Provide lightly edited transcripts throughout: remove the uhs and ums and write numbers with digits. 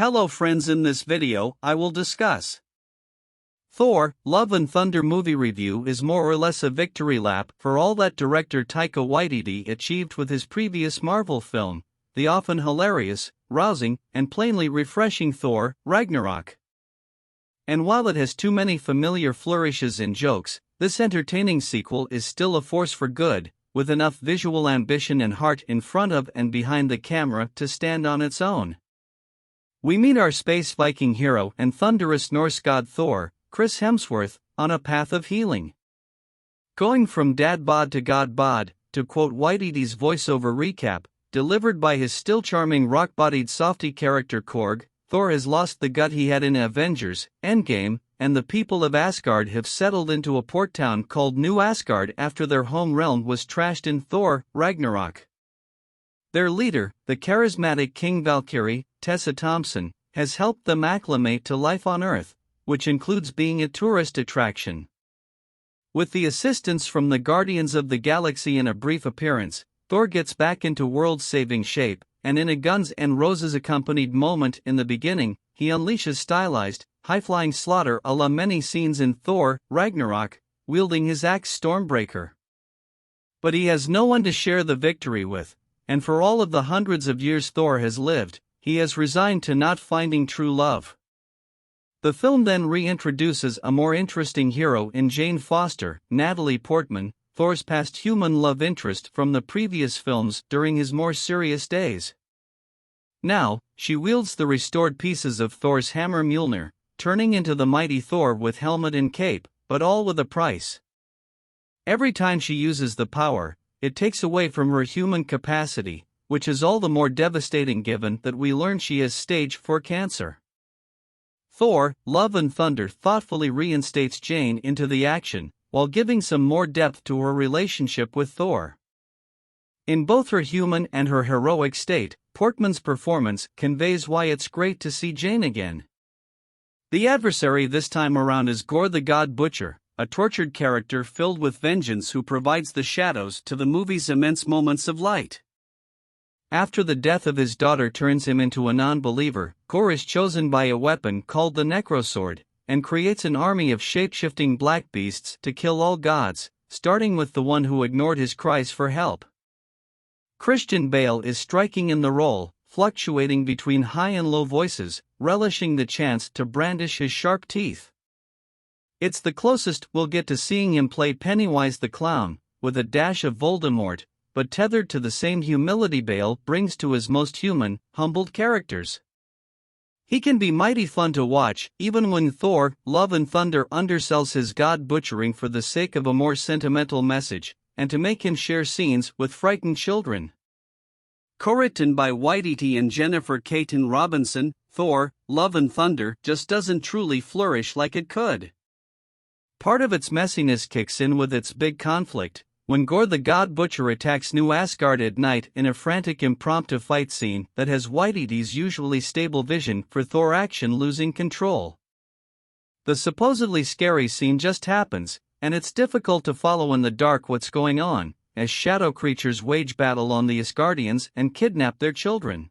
Hello friends, in this video I will discuss Thor Love and Thunder movie review. Is more or less a victory lap for all that director Taika Waititi achieved with his previous Marvel film, the often hilarious, rousing, and plainly refreshing Thor Ragnarok. And while it has too many familiar flourishes and jokes, this entertaining sequel is still a force for good, with enough visual ambition and heart in front of and behind the camera to stand on its own. We meet our space Viking hero and thunderous Norse god Thor, Chris Hemsworth, on a path of healing. Going from dad bod to god bod, to quote Waititi's voiceover recap, delivered by his still charming rock-bodied softy character Korg, Thor has lost the gut he had in Avengers Endgame, and the people of Asgard have settled into a port town called New Asgard after their home realm was trashed in Thor Ragnarok. Their leader, the charismatic King Valkyrie, Tessa Thompson, has helped them acclimate to life on Earth, which includes being a tourist attraction. With the assistance from the Guardians of the Galaxy in a brief appearance, Thor gets back into world-saving shape, and in a Guns N' Roses accompanied moment in the beginning, he unleashes stylized, high-flying slaughter a la many scenes in Thor Ragnarok, wielding his axe Stormbreaker. But he has no one to share the victory with, and for all of the hundreds of years Thor has lived, he has resigned to not finding true love. The film then reintroduces a more interesting hero in Jane Foster, Natalie Portman, Thor's past human love interest from the previous films during his more serious days. Now, she wields the restored pieces of Thor's hammer Mjolnir, turning into the mighty Thor with helmet and cape, but all with a price. Every time she uses the power, it takes away from her human capacity, which is all the more devastating given that we learn she has stage 4 cancer. Thor Love and Thunder thoughtfully reinstates Jane into the action, while giving some more depth to her relationship with Thor. In both her human and her heroic state, Portman's performance conveys why it's great to see Jane again. The adversary this time around is Gorr the God Butcher, a tortured character filled with vengeance who provides the shadows to the movie's immense moments of light. After the death of his daughter turns him into a non-believer, Gorr is chosen by a weapon called the Necrosword, and creates an army of shape-shifting black beasts to kill all gods, starting with the one who ignored his cries for help. Christian Bale is striking in the role, fluctuating between high and low voices, relishing the chance to brandish his sharp teeth. It's the closest we'll get to seeing him play Pennywise the Clown, with a dash of Voldemort, but tethered to the same humility Bale brings to his most human, humbled characters. He can be mighty fun to watch, even when Thor Love and Thunder undersells his god butchering for the sake of a more sentimental message, and to make him share scenes with frightened children. Co-written by Waititi and Jennifer Kaytin Robinson, Thor Love and Thunder just doesn't truly flourish like it could. Part of its messiness kicks in with its big conflict, when Gorr the God Butcher attacks New Asgard at night in a frantic impromptu fight scene that has Waititi's usually stable vision for Thor action losing control. The supposedly scary scene just happens, and it's difficult to follow in the dark what's going on, as shadow creatures wage battle on the Asgardians and kidnap their children.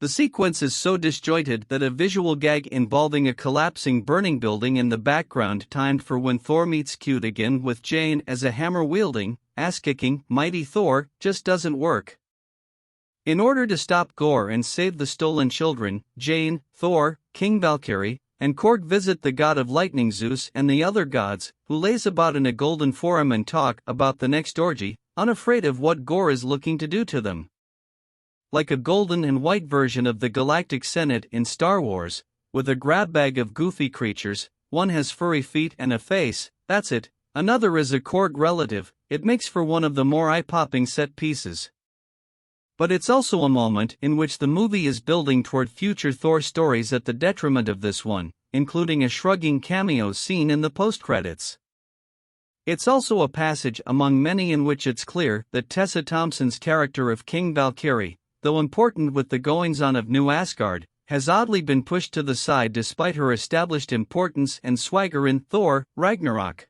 The sequence is so disjointed that a visual gag involving a collapsing burning building in the background timed for when Thor meets cute again with Jane as a hammer-wielding, ass-kicking, mighty Thor just doesn't work. In order to stop Gorr and save the stolen children, Jane, Thor, King Valkyrie, and Korg visit the god of lightning Zeus and the other gods, who lays about in a golden forum and talk about the next orgy, unafraid of what Gorr is looking to do to them. Like a golden and white version of the Galactic Senate in Star Wars, with a grab bag of goofy creatures, one has furry feet and a face, that's it, another is a Korg relative. It makes for one of the more eye-popping set pieces. But it's also a moment in which the movie is building toward future Thor stories at the detriment of this one, including a shrugging cameo scene in the post-credits. It's also a passage among many in which it's clear that Tessa Thompson's character of King Valkyrie, though important with the goings-on of New Asgard, has oddly been pushed to the side despite her established importance and swagger in Thor Ragnarok.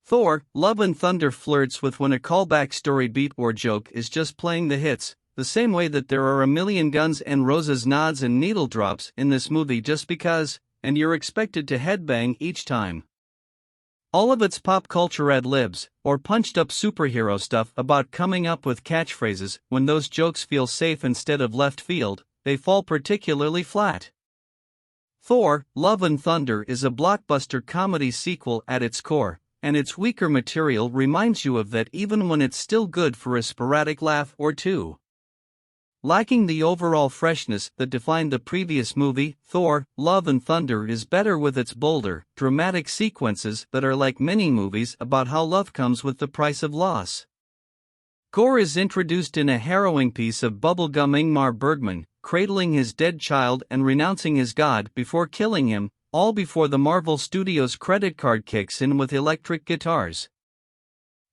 Thor Love and Thunder flirts with when a callback story beat or joke is just playing the hits, the same way that there are a million guns and roses nods and needle drops in this movie just because, and you're expected to headbang each time. All of its pop culture ad-libs, or punched-up superhero stuff about coming up with catchphrases when those jokes feel safe instead of left field, they fall particularly flat. Thor, Love and Thunder is a blockbuster comedy sequel at its core, and its weaker material reminds you of that even when it's still good for a sporadic laugh or two. Lacking the overall freshness that defined the previous movie, Thor, Love and Thunder is better with its bolder, dramatic sequences that are like mini-movies about how love comes with the price of loss. Gore is introduced in a harrowing piece of bubblegum Ingmar Bergman, cradling his dead child and renouncing his god before killing him, all before the Marvel Studios credit card kicks in with electric guitars.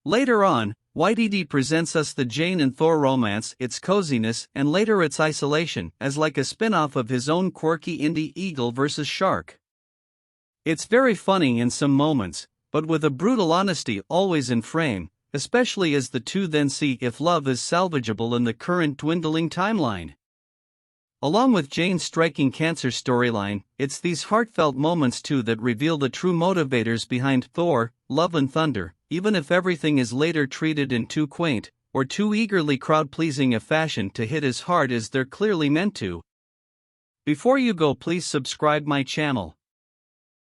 Later on, Waititi presents us the Jane and Thor romance, its coziness, and later its isolation, as like a spin-off of his own quirky indie Eagle vs. Shark. It's very funny in some moments, but with a brutal honesty always in frame, especially as the two then see if love is salvageable in the current dwindling timeline. Along with Jane's striking cancer storyline, it's these heartfelt moments too that reveal the true motivators behind Thor, Love and Thunder, even if everything is later treated in too quaint, or too eagerly crowd-pleasing a fashion to hit as hard as they're clearly meant to. Before you go, please subscribe my channel.